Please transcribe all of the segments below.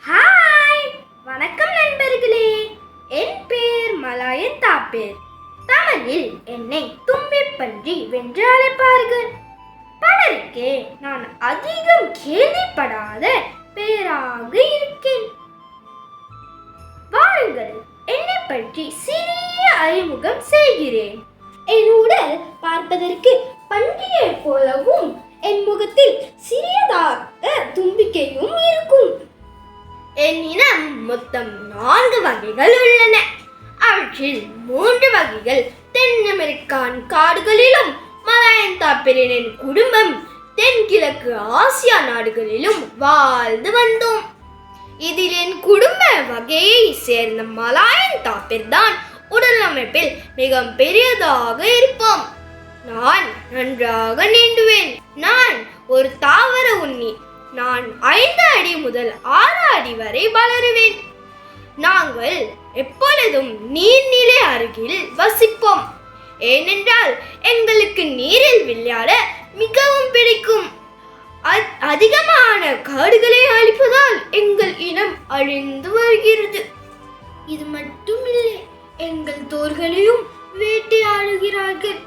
Hi, வணக்கம் நண்பர்களே. என் பேர் மலாயன் தாப்பேர். தமிழில் என்னை தும்பி பன்றி வென்று அழைப்பார்கள். பலருக்கே நான் அதிகம் கேள்விப்படாத பேராக இருக்கேன். வாருங்கள், என்னை பற்றி சிறிய அறிமுகம் செய்கிறேன். என் உடல் பார்ப்பதற்கு பன்றியை போலவும் என் முகத்தில் சிறியதாக தும்பிக்கையும் இருக்கும். என் இனம் மொத்தம் 4 வகைகள் உள்ளன. அவற்றில் 3 வகைகள் தென் அமெரிக்கான் காடுகளிலும், மலாயன் தாப்பேரின் குடும்பம் தென்கிழக்கு ஆசியா நாடுகளிலும் வாழ்ந்து வந்தோம். இதில் என் குடும்ப வகையை சேர்ந்த மலாயன் தாப்பேர் தான் உடல் அமைப்பில் மிக பெரியதாக இருப்போம். நான் நன்றாக நீந்துவேன். நான் ஒரு தாவர உண்ணி. நான் 5 அடி முதல் 6 அடி வரை வளருவேன். நாங்கள் எப்பொழுதும் நீர்நிலை அருகில் வசிப்போம். ஏனென்றால் எங்களுக்கு நீரில் விளையாட மிகவும் பிடிக்கும். அதிகமான காடுகளை அழிப்பதால் எங்கள் இனம் அழிந்து வருகிறது. இது மட்டுமில்லை, எங்கள் தோள்களையும் வேட்டையாடுகிறார்கள்.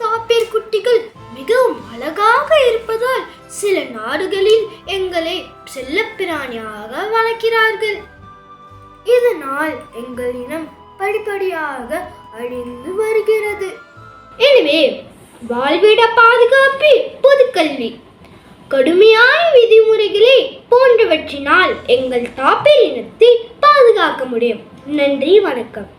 தாப்பேர் குட்டிகள் மிகவும் அழகாக இருப்பதால் சில நாடுகளில் எங்களை செல்லப்பிராணியாக வளர்க்கிறார்கள். இதனால் எங்கள் இனம் படிப்படியாக அழிந்து வருகிறது. எனவே வாழ்விட பாதுகாப்பு, பொதுக்கல்வி, கடுமையான விதிமுறைகளை போன்றவற்றினால் எங்கள் தாப்பேர் இனத்தை பாதுகாக்க முடியும். நன்றி, வணக்கம்.